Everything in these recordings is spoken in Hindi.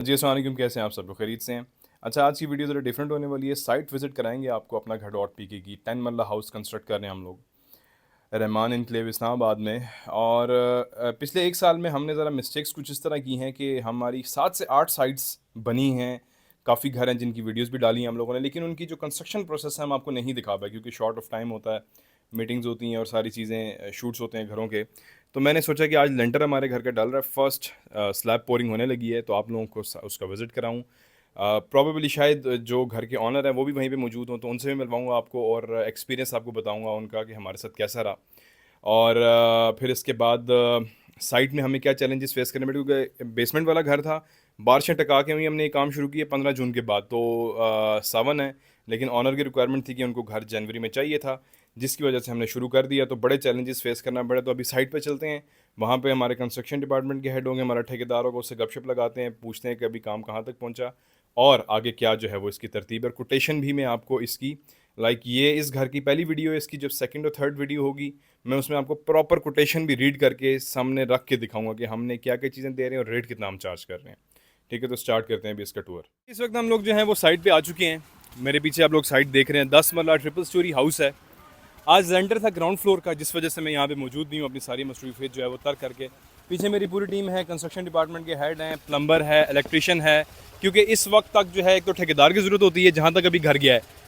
जी अस्सलाम वालेकुम, कैसे हैं आप सब लोग? खैरियत से हैं? अच्छा, आज की वीडियो ज़रा डिफरेंट होने वाली है। साइट विज़िट कराएंगे आपको अपना घर डॉट पी के की 10 मरला हाउस कंस्ट्रक्ट कर रहे हैं हम लोग रहमान इनक्लेव इस्लामाबाद में। और पिछले 1 साल में हमने ज़रा मिस्टेक्स कुछ इस तरह की हैं कि हमारी 7 से 8 साइट्स बनी हैं। काफ़ी घर हैं जिनकी वीडियोस भी डाली हैं हम लोगों ने, लेकिन उनकी जो कंस्ट्रक्शन प्रोसेस है हम आपको नहीं दिखा पाए क्योंकि शॉर्ट ऑफ टाइम होता है, मीटिंग्स होती हैं और सारी चीज़ें शूट्स होते हैं घरों के। तो मैंने सोचा कि आज लेंटर हमारे घर का डल रहा है, फर्स्ट स्लैब पोरिंग होने लगी है, तो आप लोगों को उसका विज़िट कराऊँ। प्रॉबेबली शायद जो घर के ऑनर हैं वो भी वहीं पे मौजूद हों, तो उनसे भी मिलवाऊँगा आपको और एक्सपीरियंस आपको बताऊँगा उनका कि हमारे साथ कैसा रहा। और फिर इसके बाद साइट में हमें क्या चैलेंजेस फेस करने पड़े क्योंकि बेसमेंट वाला घर था, बारिशें टका के हुई, हमने ये काम शुरू किया 15 जून के बाद, तो सावन है, लेकिन ऑनर की रिक्वायरमेंट थी कि उनको घर जनवरी में चाहिए था, जिसकी वजह से हमने शुरू कर दिया। तो बड़े चैलेंजेस फेस करना पड़े। तो अभी साइट पे चलते हैं, वहाँ पे हमारे कंस्ट्रक्शन डिपार्टमेंट के हेड होंगे, हमारा ठेकेदार होगा, उससे गपशप लगाते हैं, पूछते हैं कि अभी काम कहाँ तक पहुँचा और आगे क्या जो है वो इसकी तरतीब है। कोटेशन भी मैं आपको इसकी ये इस घर की पहली वीडियो है, इसकी जब सेकंड और थर्ड वीडियो होगी मैं उसमें आपको प्रॉपर कोटेशन भी रीड करके सामने रख के दिखाऊंगा कि हमने क्या क्या चीज़ें दे रहे हैं और रेट कितना हम चार्ज कर रहे हैं। ठीक है, तो स्टार्ट करते हैं अभी इसका टूर। इस वक्त हम लोग जो है वो साइट पे आ चुके हैं। मेरे पीछे आप लोग साइट देख रहे हैं, 10 मरला ट्रिपल स्टोरी हाउस है। आज रेंटर था ग्राउंड फ्लोर का, जिस वजह से मैं यहाँ पे मौजूद नहीं हूँ, अपनी सारी मसरूफियत जो है वो तर्क करके। पीछे मेरी पूरी टीम है, कंस्ट्रक्शन डिपार्टमेंट के हेड हैं, प्लम्बर है, इलेक्ट्रिशियन है, क्योंकि इस वक्त तक जो है एक तो ठेकेदार की ज़रूरत होती है जहाँ तक अभी घर गया है।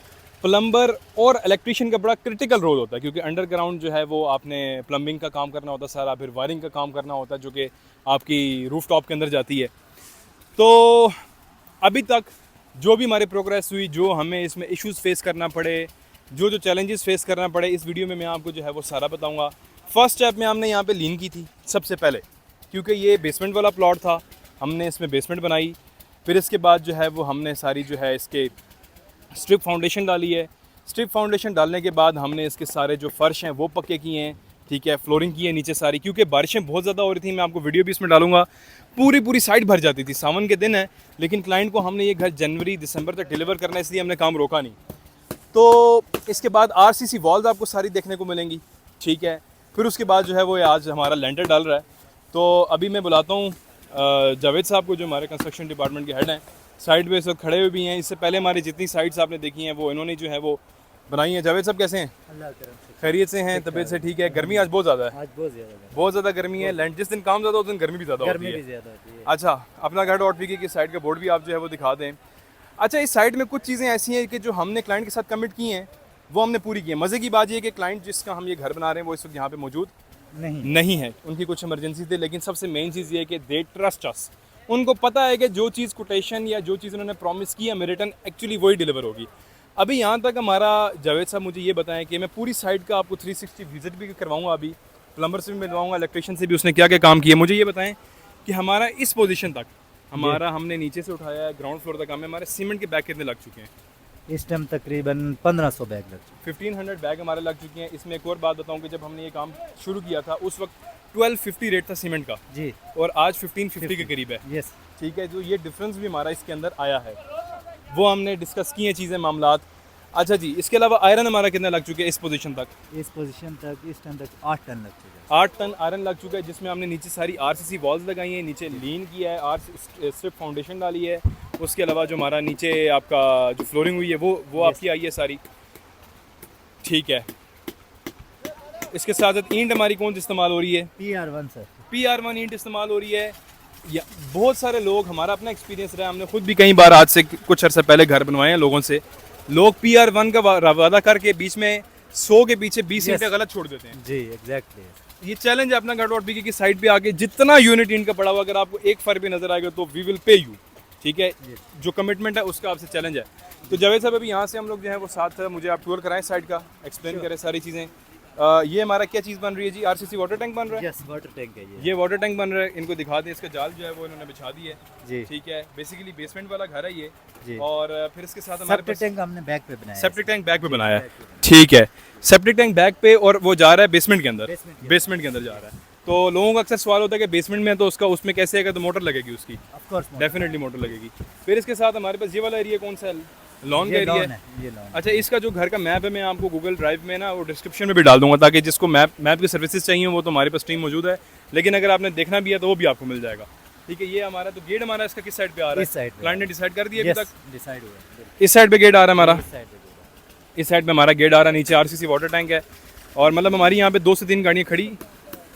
प्लम्बर और इलेक्ट्रिशियन का बड़ा क्रिटिकल रोल होता है क्योंकि अंडरग्राउंड जो है वो आपने प्लम्बिंग का काम करना होता है सारा, फिर वायरिंग का काम करना होता है जो कि आपकी रूफ टॉप के अंदर जाती है। तो अभी तक जो भी हमारी प्रोग्रेस हुई, जो हमें इसमें इश्यूज़ फेस करना पड़े, जो चैलेंजेस फेस करना पड़े, इस वीडियो में मैं आपको जो है वो सारा बताऊंगा। फर्स्ट स्टेप में हमने यहाँ पे लीन की थी सबसे पहले, क्योंकि ये बेसमेंट वाला प्लॉट था, हमने इसमें बेसमेंट बनाई। फिर इसके बाद जो है वो हमने सारी जो है इसके स्ट्रिप फाउंडेशन डाली है। स्ट्रिप फाउंडेशन डालने के बाद हमने इसके सारे जो फर्श हैं वो पक्के किए हैं, ठीक है, फ्लोरिंग की है नीचे सारी, क्योंकि बारिशें बहुत ज़्यादा हो रही थी। मैं आपको वीडियो भी इसमें डालूंगा, पूरी साइट भर जाती थी। सावन के दिन है, लेकिन क्लाइंट को हमने ये घर जनवरी दिसंबर तक डिलीवर करना है, इसलिए हमने काम रोका नहीं। तो इसके बाद आरसीसी वॉल्स आपको सारी देखने को मिलेंगी, ठीक है। फिर उसके बाद जो है वो आज हमारा लेंटर डाल रहा है। तो अभी मैं बुलाता हूँ जावेद साहब को, जो हमारे कंस्ट्रक्शन डिपार्टमेंट के हेड हैं। साइड पे सब खड़े हुए भी हैं, इससे पहले हमारी जितनी साइट्स आपने देखी हैं वो इन्होंने जो है वो बनाई हैं। जावेद साहब कैसे हैं? अल्लाह करम से खैरियत से हैं? तबीयत से ठीक है? गर्मी आज बहुत ज़्यादा है, आज बहुत ज़्यादा गर्मी है। लैंड जिस दिन काम ज़्यादा उस दिन गर्मी भी ज़्यादा होती है। भी ज़्यादा होती है। अच्छा, अपना घर डॉट पी की साइड का बोर्ड भी आप जो है वो दिखा दें। अच्छा, इस साइड में कुछ चीज़ें ऐसी हैं कि जो हमने क्लाइंट के साथ कमिट की हैं वो हमने पूरी की है। मज़े की बात ये है कि क्लाइंट जिसका हम ये घर बना रहे हैं वो इस वक्त यहाँ पे मौजूद नहीं है, उनकी कुछ इमरजेंसी थी, लेकिन सबसे मेन चीज़ ये है कि दे ट्रस्ट अस। उनको पता है कि जो चीज़ कोटेशन या जो चीज़ उन्होंने प्रॉमिस की है रिटर्न एक्चुअली वही डिलीवर होगी। अभी यहाँ तक हमारा जावेद साहब मुझे ये बताएं कि मैं पूरी साइट का आपको 360 विजिट भी करवाऊँगा, अभी प्लम्बर से भी मिलवाऊँगा, इलेक्ट्रिशियन से भी, उसने क्या क्या काम किया। मुझे ये बताएं कि हमारा इस पोजीशन तक, हमारा हमने नीचे से उठाया है ग्राउंड फ्लोर तक, हमें हमारे सीमेंट के बैग कितने लग चुके हैं? इस टाइम तकरीबन 1500 बैग लग चुके 1500 बैग हमारे लग चुके हैं। इसमें एक और बात बताऊं कि जब हमने ये काम शुरू किया था उस वक्त 1250 रेट था सीमेंट का, जी, और आज 1550 के करीब है। यस, ठीक है, जो ये डिफरेंस भी हमारा इसके अंदर आया है वो हमने डिस्कस किए चीज़ें, मामलात। अच्छा जी, इसके अलावा आयरन हमारा कितना लग चुके हैं इस पोजीशन तक? इस पोजीशन तक इस टाइम तक 8 टन लग चुके हैं। 8 टन आयरन लग चुका है, जिसमें हमने नीचे सारी आरसीसी वॉल्स लगाई हैं, नीचे लीन किया है, स्ट्रिप फाउंडेशन डाली है। उसके अलावा जो हमारा नीचे आपका जो फ्लोरिंग हुई है वो आपकी आई है सारी, ठीक है। इसके साथ साथ ईंट हमारी कौन सी इस्तेमाल हो रही है? PR1 सर, PR1 ईंट इस्तेमाल हो रही है। या बहुत सारे लोग, हमारा अपना एक्सपीरियंस रहा है, हमने खुद भी कई बार आज से कुछ अर्सा पहले घर बनवाए हैं लोगों से, लोग PR1 का वादा करके बीच में 100 के पीछे 20 ईंटें गलत छोड़ देते हैं। जी, एग्जैक्टली। ये चैलेंज है अपना घर डॉट पी की साइड पे आके, जितना यूनिट ईंट का पड़ा हुआ अगर आपको एक फर भी नजर आएगा तो वी विल पे यू, ठीक है। जो कमिटमेंट है उसका आपसे चैलेंज है। तो जावेद साहब अभी यहाँ से हम लोग जो है वो साथ मुझे आप टूर कराएं साइड का, एक्सप्लेन करें सारी चीज़ें। ये हमारा क्या चीज़ बन रही है जी? आरसीसी वाटर टैंक बन रहा है। यस, वाटर टैंक है ये वाटर टैंक बन रहा है, इनको दिखा दें। इसका जाल जो है वो इन्होंने बिछा दी है, जी, ठीक है। बेसिकली बेसमेंट वाला घर है ये जी। और फिर इसके साथ हमारे सेप्टिक टैंक हमने बैक पे बनाया है। सेप्टिक टैंक बैक पे बनाया है, ठीक है। सेप्टिक टैंक बैक पे, और वो जा रहा है बेसमेंट के अंदर, बेसमेंट के अंदर जा रहा है। तो लोगों का अक्सर सवाल होता है कि बेसमेंट में तो उसका उसमें कैसे आएगा, तो मोटर लगेगी उसकी, ऑफ कोर्स डेफिनेटली मोटर लगेगी। फिर इसके साथ हमारे पास ये वाला एरिया कौन सा है? लॉन का एरिया है। ये लॉन। अच्छा, इसका जो घर का मैप है मैं आपको गूगल ड्राइव में ना वो डिस्क्रिप्शन में भी डाल दूंगा, ताकि जिसको मैप की सर्विसेज चाहिए वो तो हमारे पास टीम मौजूद है, लेकिन अगर आपने देखना भी है तो वो भी आपको मिल जाएगा, ठीक है, ये हमारा तो गेट हमारा इसका किस साइड पे आ रहा है? इस साइड पे। क्लाइंट ने डिसाइड कर दिया अभी तक? डिसाइड हुआ है। इस साइड पे गेट आ रहा है हमारा, इस साइड पे। इस साइड पे हमारा गेट आ रहा है, नीचे आरसीसी वाटर टैंक है और मतलब हमारी यहाँ पे 2 से 3 गाड़ियाँ खड़ी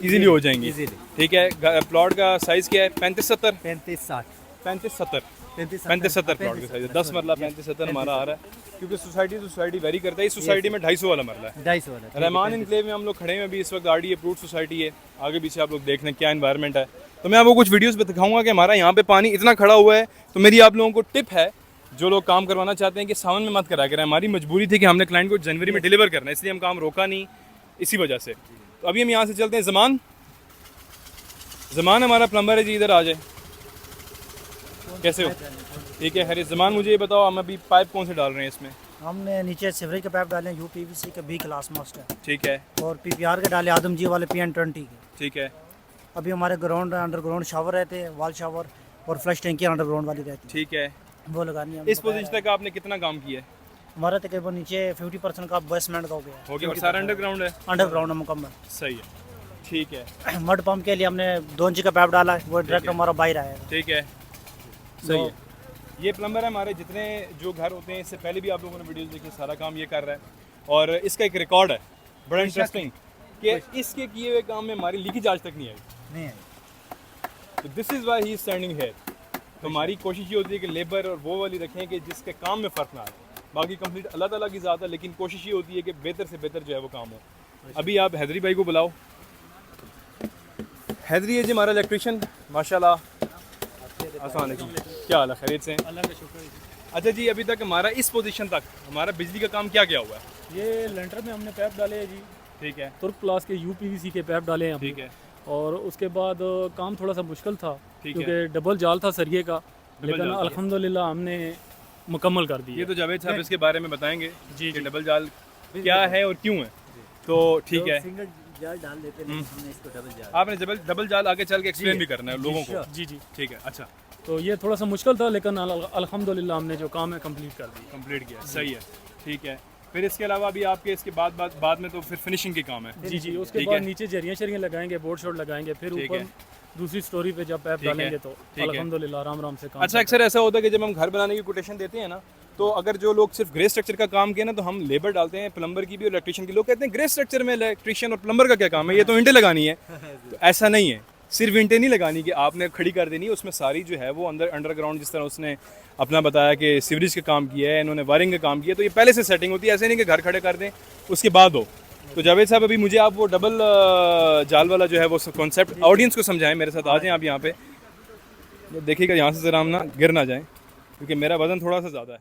इजीली हो जाएंगी। इजीली। ठीक है, प्लॉट का साइज़ क्या है? 35-70 35-60 35-70 35-70 35-70 प्लॉट का साइज़ है, 10 मरला 35-70 हमारा आ रहा है, क्योंकि सोसाइटी वेरी करता है। इस सोसाइटी में 250 वाला मरला है। 250 वाला। रहमान इनक्लेव में हम लोग खड़े हैं अभी इस वक्त, आरडी अप्रूव्ड सोसाइटी है। आगे पीछे आप लोग देख लें क्या एनवायरनमेंट है। तो मैं आपको कुछ वीडियोस पे दिखाऊंगा कि हमारा यहाँ पे पानी इतना खड़ा हुआ है। तो मेरी आप लोगों को टिप है, जो लोग काम करवाना चाहते हैं कि सावन में मत करा करें। हमारी मजबूरी थी कि हमने क्लाइंट को जनवरी में डिलीवर करना है, इसलिए हम काम रोका नहीं, इसी वजह से। तो अभी हम यहाँ से चलते हैं। ज़मान हमारा प्लम्बर है जी, इधर आ जाए। कैसे हो? ठीक है हरी ज़मान, मुझे ये बताओ हम अभी पाइप कौन से डाल रहे हैं इसमें? हमने नीचे सीवरेज के पाइप डाले हैं यूपीवीसी के बी क्लास मस्ट है, ठीक है, और पीपीआर के डाले आदमजी वाले PN20 के। ठीक है, अभी हमारे ग्राउंड अंडरग्राउंड शावर रहते हैं, वॉल शावर और फ्लश टैंकी अंडरग्राउंड वाली रहती ठीक है। है, वो लगानी है। इस पोजीशन तक आपने कितना काम किया है? हमारा तकरीबन नीचे 50% का बेसमेंट का हो गया हो गया, और सारा अंडरग्राउंड है? अंडरग्राउंड है मुकम्मल। सही है, ठीक है, मड पंप के लिए हमने 2 इंच का पाइप डाला है, वो डायरेक्ट हमारा बाहर आएगा। ठीक है, सही है। ये प्लम्बर है हमारे, जितने जो घर होते हैं, इससे पहले भी आप लोगों ने वीडियोस देखी, सारा काम ये कर रहा है। और इसका एक रिकॉर्ड है बड़ा इंटरेस्टिंग कि इसके किए हुए काम में हमारी लीकेज आज तक नहीं आई। नहीं है। तो this is why he is standing here. तो हमारी कोशिश ये होती है कि लेबर और वो वाली रखें कि जिसके काम में फ़र्क ना आए। बाकी कंप्लीट अल्लाह ताला की ज़ात है, लेकिन कोशिश ये होती है कि बेहतर से बेहतर जो है वो काम हो। अभी आप हैदरी भाई को बुलाओ। हैदरी है जी हमारा इलेक्ट्रिशियन, माशाल्लाह। अस्सलाम वालेकुम, क्या हाल है? खैरियत से? अल्लाह का शुक्र है। अच्छा जी, अभी तक हमारा इस पोजीशन तक हमारा बिजली का काम क्या क्या हुआ है? ये लेंटर में हमने पैप डाले हैं जी, ठीक है, तुर्क क्लास के UPVC के पैप डाले हैं हमने। ठीक है, और उसके बाद काम थोड़ा सा मुश्किल था ठीक है। क्योंकि डबल जाल था सरिये का, लेकिन जाल था। अल्हम्दुलिल्लाह हमने मुकम्मल कर ये दिया। तो जावेद साहब इसके बारे में बताएंगे जी, कि जी। डबल जाल क्या है और क्यों है। तो ठीक है, सिंगल जाल डाल देते हैं, हमने इसको डबल जाल। आपने डबल जाल आगे चल के एक्सप्लेन भी करना है लोगों को। जी जी। ठीक है, अच्छा, तो ये थोड़ा सा मुश्किल था, लेकिन अल्हम्दुलिल्लाह हमने जो काम है कंप्लीट कर दिया। कंप्लीट किया, सही है, ठीक है। फिर इसके अलावा भी आपके इसके बाद में तो फिर फिनिशिंग के काम है। जी जी। उसके ठीक बाद है। नीचे जरियाँ शरियाँ लगाएंगे, बोर्ड शोर्ड लगाएंगे, फिर ठीक ऊपर है। दूसरी स्टोरी पे जब पैप ठीक है। डालेंगे तो ठीक है। अल्हम्दुलिल्लाह आराम आराम से काम। अच्छा, अक्सर ऐसा होता है कि जब हम घर बनाने की कोटेशन देते हैं ना, तो अगर जो लोग सिर्फ ग्रे स्ट्रक्चर का काम किया ना, तो हम लेबर डालते हैं प्लम्बर की भी और इलेक्ट्रिशियन की। लोग कहते हैं ग्रे स्ट्रक्चर में इलेक्ट्रिशियन और प्लम्बर का क्या काम है, ये तो ईंटें लगानी है। तो ऐसा नहीं है, सिर्फ ईंटें नहीं लगानी कि आपने खड़ी कर देनी है, उसमें सारी जो है वो अंडरग्राउंड, जिस तरह उसने अपना बताया कि सीवरेज का काम किया है, इन्होंने वायरिंग का काम किया, तो ये पहले से सेटिंग होती है। ऐसे नहीं कि घर खड़े कर दें उसके बाद हो। तो जावेद साहब, अभी मुझे आप वो डबल जाल वाला जो है वो कॉन्सेप्ट ऑडियंस को समझाएं। मेरे साथ आ जाएं आप यहाँ पे, देखिएगा यहाँ से ज़रा हम ना गिर ना जाएं, क्योंकि मेरा वज़न थोड़ा सा ज़्यादा है।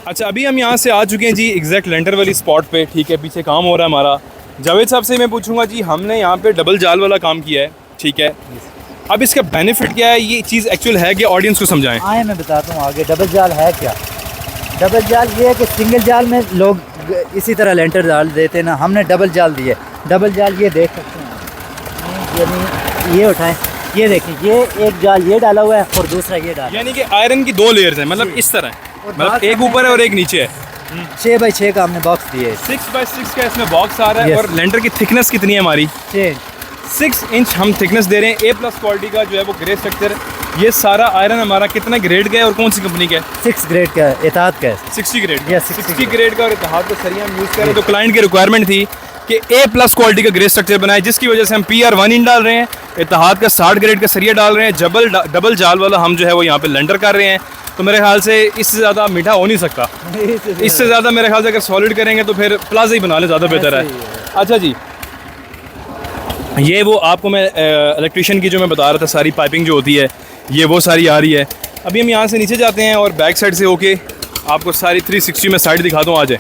अच्छा, अभी हम यहाँ से आ चुके हैं जी एग्जैक्ट लेंटर वाली स्पॉट पे। ठीक है, पीछे काम हो रहा है हमारा। जावेद साहब से मैं पूछूंगा जी, हमने यहाँ पे डबल जाल वाला काम किया है, ठीक है, अब इसका बेनिफिट क्या है, ये चीज़ एक्चुअल है कि ऑडियंस को समझाएं। आए मैं बताता हूँ आगे। डबल जाल है क्या? डबल जाल ये है कि सिंगल जाल में लोग इसी तरह लेंटर डाल देते हैं ना, हमने डबल जाल दिए। डबल जाल ये देख सकते हैं, यानी ये उठाएं, ये देखें, ये एक जाल ये डाला हुआ है और दूसरा ये डाला, यानी कि आयरन की 2 लेयर्स हैं, मतलब इस तरह है, मतलब एक ऊपर है और एक नीचे है। 6 बाई 6 का हमने बॉक्स दिए। 6x6 का इसमें बॉक्स आ रहा है। Yes. और लेंटर की थिकनेस कितनी है हमारी? 6 इंच हम थिकनेस दे रहे हैं। A+ क्वालिटी का जो है वो ग्रे स्ट्रक्चर। ये सारा आयरन हमारा कितना ग्रेड का है और कौन सी कंपनी का है? 6 ग्रेड का है, इताद का है। 60 ग्रेड का। Yes, 60 ग्रेड का और इत्तेहाद का सरिया हम यूज़ कर रहे हैं। तो क्लाइंट की रिक्वायरमेंट थी कि A+ क्वालिटी का ग्रे स्ट्रक्चर बनाए, जिसकी वजह से हम PR1 इन डाल रहे हैं, इत्तेहाद का 60 ग्रेड का सरिया डाल रहे हैं, डबल जाल वाला हम जो है वो यहाँ पे लेंटर कर रहे हैं। तो मेरे ख्याल से इससे ज़्यादा मीठा हो नहीं सकता। इससे ज़्यादा मेरे ख्याल से अगर सॉलिड करेंगे तो फिर प्लाजा ही बना ले, ज़्यादा बेहतर है। अच्छा जी, ये वो आपको मैं इलेक्ट्रिशियन की जो मैं बता रहा था, सारी पाइपिंग जो होती है ये वो सारी आ रही है। अभी हम यहाँ से नीचे जाते हैं और बैक साइड से होके आपको सारी 360 में साइड दिखा दूँ। आ जाए।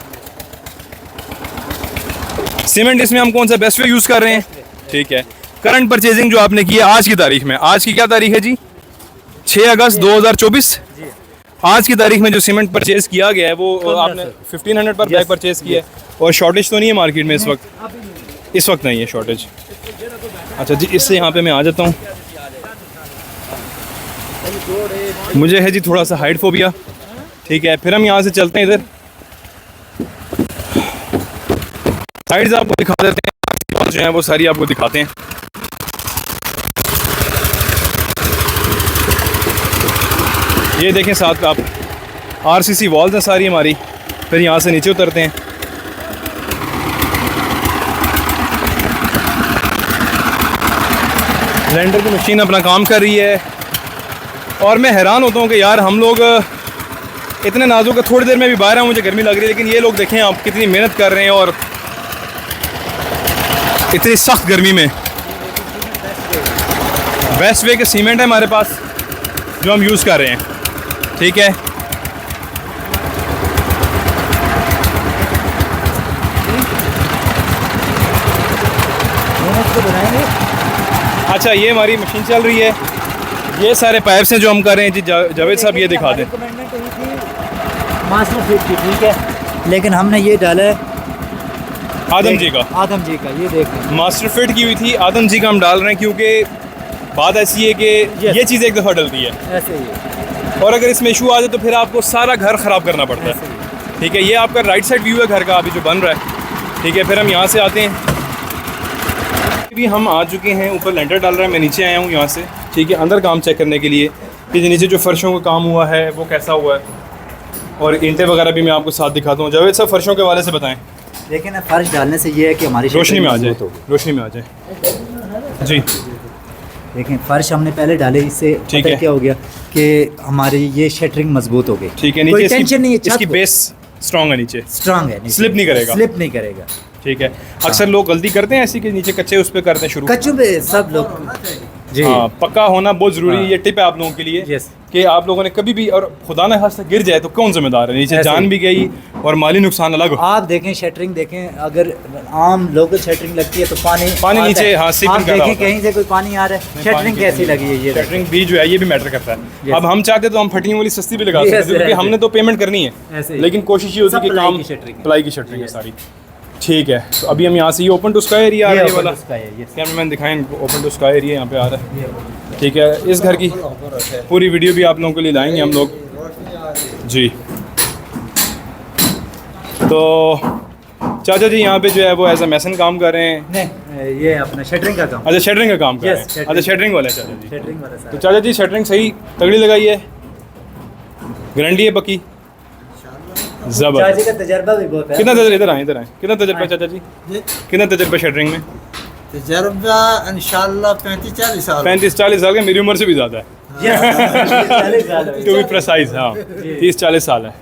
सीमेंट इसमें हम कौन सा बेस्ट वे यूज़ कर रहे हैं? ठीक है। करंट परचेजिंग जो आपने की है आज की तारीख में, आज की क्या तारीख है जी? 6 अगस्त 2024। आज की तारीख में जो सीमेंट परचेज किया गया है वो आपने 1500 पर बैग परचेज किया है। और शॉर्टेज तो नहीं है मार्केट में इस वक्त? इस वक्त नहीं है शॉर्टेज। अच्छा जी, इससे यहाँ पे मैं आ जाता हूँ। मुझे है जी थोड़ा सा हाइट फोबिया, ठीक है। फिर हम यहाँ से चलते हैं इधर, साइड्स आपको दिखा देते हैं, जो है वो सारी आपको दिखाते हैं। ये देखें साथ आप RCC वॉल्स हैं सारी हमारी। फिर यहाँ से नीचे उतरते हैं। लेंटर की मशीन अपना काम कर रही है और मैं हैरान होता हूँ कि यार हम लोग इतने नाजुक है, थोड़ी देर में भी बाहर आऊँ मुझे गर्मी लग रही है, लेकिन ये लोग देखें आप कितनी मेहनत कर रहे हैं और इतनी सख्त गर्मी में। बेस्ट वे के सीमेंट है हमारे पास जो हम यूज़ कर रहे हैं, ठीक है। अच्छा ये हमारी मशीन चल रही है, ये सारे पाइप्स हैं जो हम कर रहे हैं जी। जावेद साहब ये दिखा दें। मास्टर फिट की, ठीक है, लेकिन हमने ये डाला है आदम जी का ये देखें मास्टर फिट की हुई थी, आदम जी का हम डाल रहे हैं क्योंकि बात ऐसी है कि ये चीज़ एक दफ़ा डलती है ऐसे ही, और अगर इसमें इशू आ जाए तो फिर आपको सारा घर ख़राब करना पड़ता है, ठीक है। ये आपका राइट साइड व्यू है घर का अभी जो बन रहा है, ठीक है। फिर हम यहाँ से आते हैं, अभी हम आ चुके हैं ऊपर, लेंटर डाल रहे हैं। मैं नीचे आया हूँ यहाँ से, ठीक है, अंदर काम चेक करने के लिए कि नीचे जो फर्शों का काम हुआ है वो कैसा हुआ है, और ईंटें वगैरह भी मैं आपको साथ दिखाता हूँ। जावेद साहब फर्शों के हवाले से बताएं। देखें ना, फर्श डालने से ये है कि हमारी रोशनी में आ जाए, रोशनी में आ जाए जी। देखें फर्श हमने पहले डाले, इससे ठीक पता है। क्या हो गया कि हमारी ये शटरिंग मजबूत हो गई, ठीक है। कोई नीचे टेंशन नहीं है, इसकी बेस स्ट्रॉन्ग है, नीचे स्ट्रांग है, स्लिप नहीं करेगा, ठीक है। अक्सर लोग गलती करते हैं ऐसी कि नीचे कच्चे उस पर करते हैं शुरू, कच्चों पे सब लोग जी। हाँ, पक्का होना बहुत ज़रूरी है। ये टिप है आप लोगों के लिए यस, कि आप लोगों ने कभी भी, और खुदा न खास्ता गिर जाए तो कौन जिम्मेदार है, नीचे जान भी गई और माली नुकसान अलग हो। आप देखें शटरिंग देखें, अगर आम लोकल शटरिंग लगती है तो पानी आता नीचे, है। हाँ, आप सीपिंग कर रहा देखें होता है। कहीं से कोई पानी आ रहा है, शटरिंग कैसी लगी है ये शटरिंग भी जो है ये भी मैटर करता है। अब हम चाहते तो हम फटी वाली सस्ती भी लगा सकते हैं, क्योंकि हमने तो पेमेंट करनी है, लेकिन कोशिश ये होती है कि काम प्लाई की शटरिंग है सारी, ठीक है। तो अभी हम यहाँ से, ये ओपन टू स्काई एरिया आ रहा है, ये वाला कैमरामैन दिखाएं, ओपन टू स्काई एरिया यहाँ पे आ रहा है, ठीक है। इस घर की पूरी वीडियो भी आप लोगों के लिए लाएंगे हम लोग जी। तो चाचा जी यहाँ पे जो है वो एज अ मैसन काम कर रहे हैं। नहीं, ये अपना शटरिंग का काम। अच्छा शटरिंग का काम कर रहे हैं, अच्छा शटरिंग वाला है चाचा जी। तो चाचा जी शटरिंग सही तगड़ी लगाई है, गारंटी है पक्की, चाचा का तजर्बा भी बहुत है। कितना तजर्बा, इधर आए कितना तजर्बा चाचा जी, कितना तजर्बा शटरिंग में? तजर्बा इंशाल्लाह 35-40 साल। 35-40 साल का, मेरी उम्र से भी ज़्यादा है टू बी प्रिसाइज, हाँ 30-40 साल है,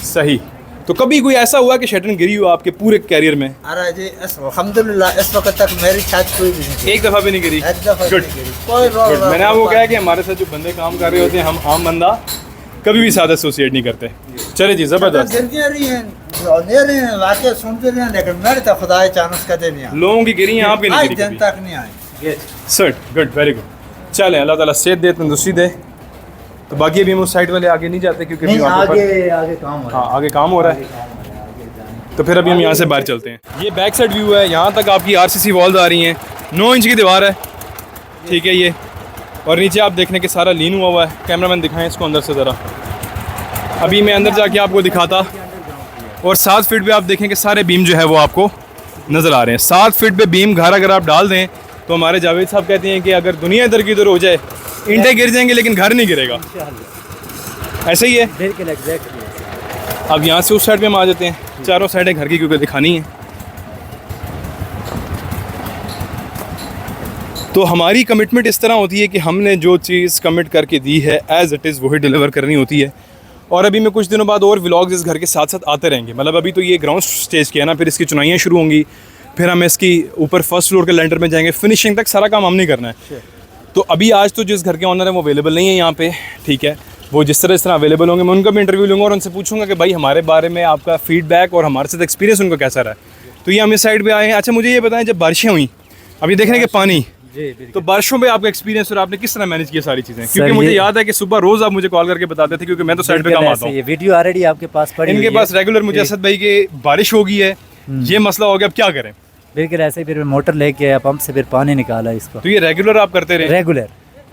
सही। तो कभी कोई ऐसा हुआ कि शटरिंग गिरी हो आपके पूरे कैरियर में? अरे जी अल्हम्दुलिल्लाह इस वक्त तक मेरी छत कोई भी नहीं, एक दफ़ा भी नहीं गिरी? एक दफा Good. नहीं गिरी, कोई Good. मैंने आपको कहा कि हमारे साथ जो बंदे काम कर रहे होते हैं, हम आम बंदा कभी भी साथ एसोसिएट नहीं करते। चले जी, ज़बरदस्त। गिरती रही हैं, ले रहे हैं, वाक़ई सुनते रहे हैं, लेकिन मेरे तो खुदा चांस कदे नहीं आए, लोगों की गिरी हैं, आपकी नहीं आज गिरी दिन कभी। तक नहीं आए। Sir good, very good. चलें, अल्लाह ताला सेहत दे, तंदुरुस्ती दे। तो बाकी अभी हम उस साइड वाले आगे नहीं जाते क्योंकि नहीं, अभी वहाँ पर- आगे काम हो रहा हाँ आगे काम हो रहा है, तो फिर अभी हम यहाँ से बाहर चलते हैं। ये बैक साइड व्यू है, यहाँ तक आपकी RCC वॉल्स आ रही हैं, 9 इंच की दीवार है, ठीक है ये। और नीचे आप देखने के सारा लीन हुआ है। कैमरामैन दिखाएं इसको अंदर से ज़रा, अभी मैं अंदर जाके आपको दिखाता। और 7 फीट पे आप देखें कि सारे बीम जो है वो आपको नज़र आ रहे हैं। 7 फीट पे बीम घर अगर आप डाल दें तो हमारे जावेद साहब कहते हैं कि अगर दुनिया इधर की इधर हो जाए, ईंटें गिर जाएंगे लेकिन घर नहीं गिरेगा, ऐसे ही है। बिल्कुल एग्जैक्टली। अब यहाँ से उस साइड पे हम आ जाते हैं, चारों साइडें घर की क्योंकि दिखानी है। तो हमारी कमिटमेंट इस तरह होती है कि हमने जो चीज़ कमिट करके दी है एज़ इट इज़ वही डिलीवर करनी होती है। और अभी मैं कुछ दिनों बाद और व्लॉग्स इस घर के साथ साथ आते रहेंगे। मतलब अभी तो ये ग्राउंड स्टेज किया ना, फिर इसकी चुनाइयाँ शुरू होंगी, फिर हम इसकी ऊपर फर्स्ट फ्लोर के लेंटर में जाएंगे, फिनिशिंग तक सारा काम हमने करना है। तो अभी आज तो जिस घर के ऑनर है वो अवेलेबल नहीं है यहाँ पे, ठीक है। वो जिस तरह अवेलेबल होंगे मैं उनका भी इंटरव्यू लूँगा और उनसे पूछूंगा कि भाई हमारे बारे में आपका फीडबैक और हमारे साथ एक्सपीरियंस उनका कैसा रहा है। तो ये हम इस साइड पे आए हैं। अच्छा मुझे ये बताएं, जब बारिशें हुई, अभी देख रहे हैं कि पानी, तो बारिशों में आपका एक्सपीरियंस और आपने किस तरह मैनेज किया सारी चीज़ें? क्योंकि मुझे याद है कि सुबह रोज़ आप मुझे कॉल करके बताते थे, क्योंकि मैं तो साइड पे काम आता हूँ। ये वीडियो ऑलरेडी आपके पास पड़ी इनके पास रेगुलर मुझे असद भाई की बारिश हो गई है, ये मसला हो गया, अब क्या करें? बिल्कुल ऐसे ही। फिर मोटर लेके आया, पंप से फिर पानी निकाला इसको। तो ये रेगुलर आप करते रहे? रेगुलर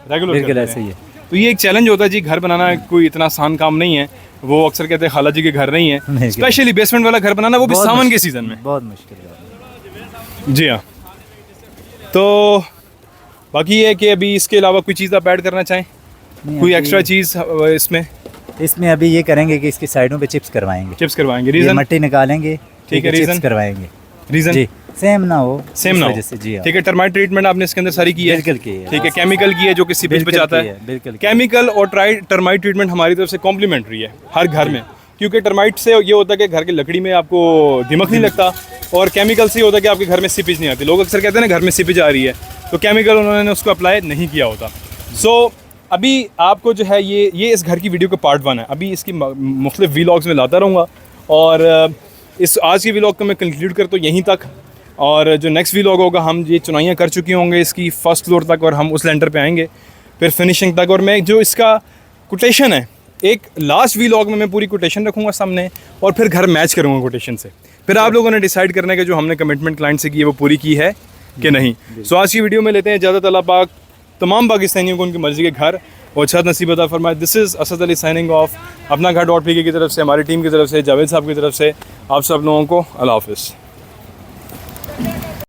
बिल्कुल ऐसे ही है। तो ये एक चैलेंज होता है जी, घर बनाना कोई इतना आसान काम नहीं है। वो अक्सर कहते हैं खाला जी के घर नहीं है, स्पेशली बेसमेंट वाला घर बनाना, वो भी सावन के सीज़न में बहुत मुश्किल है। जी हाँ। तो बाकी ये है कि अभी इसके अलावा कोई चीज़ आप ऐड करना चाहें? नहीं, कोई अभी- एक्स्ट्रा चीज़ इसमें इसमें अभी ये करेंगे कि इसकी साइडों पे चिप्स करवाएंगे, चिप्स करवाएंगे, ये रीज़न मट्टी निकालेंगे, ठीक है, चिप्स reason? करवाएंगे रीज़न जी, सेम ना हो, सेम इस ना वजह हो, से जी हाँ। ठीक है। टर्माइट ट्रीटमेंट आपने इसके अंदर सारी की है, बिल्कुल की है, ठीक है। केमिकल की है जो कि सीपेज बिल्कुल बचाता की है, बिल्कुल की है। केमिकल और टर्माइट ट्रीटमेंट हमारी तरफ से कॉम्प्लीमेंट्री है हर घर में, क्योंकि टर्माइट से ये होता है कि घर की लकड़ी में आपको दिमक नहीं लगता, और केमिकल से ये होता है कि आपके घर में सीपेज नहीं आती। लोग अक्सर कहते हैं ना घर में सीपेज आ रही है, तो केमिकल उन्होंने उसको अप्लाई नहीं किया होता। सो अभी आपको जो है ये इस घर की वीडियो का पार्ट 1 है। अभी इसकी मुख्तलिफ वीलॉग्स में लाता रहूँगा, और इस आज की वीलॉग को मैं कंक्लूड करता हूँ यहीं तक। और जो नेक्स्ट वीलॉग होगा, हम ये चुनाइयाँ कर चुके होंगे इसकी फर्स्ट फ्लोर तक, और हम उस लेंटर पे आएंगे फिर फिनिशिंग तक। और मैं जो इसका कोटेशन है, एक लास्ट वीलॉग में मैं पूरी कोटेशन रखूँगा सामने, और फिर घर मैच करूँगा कोटेशन से। फिर आप लोगों ने डिसाइड करना है कि जो हमने कमिटमेंट क्लाइंट से की है वो पूरी की है कि नहीं। सो आज की वीडियो में लेते हैं इजाज़त। अल्लाह पाक तमाम पाकिस्तानियों को उनकी मर्ज़ी के घर और छत नसीब अता फरमाए। This is Asad Ali signing off अपना घर .pk की तरफ से, हमारी टीम की तरफ से, जावेद साहब की तरफ से, आप सब लोगों को अल्लाह हाफ़िज़।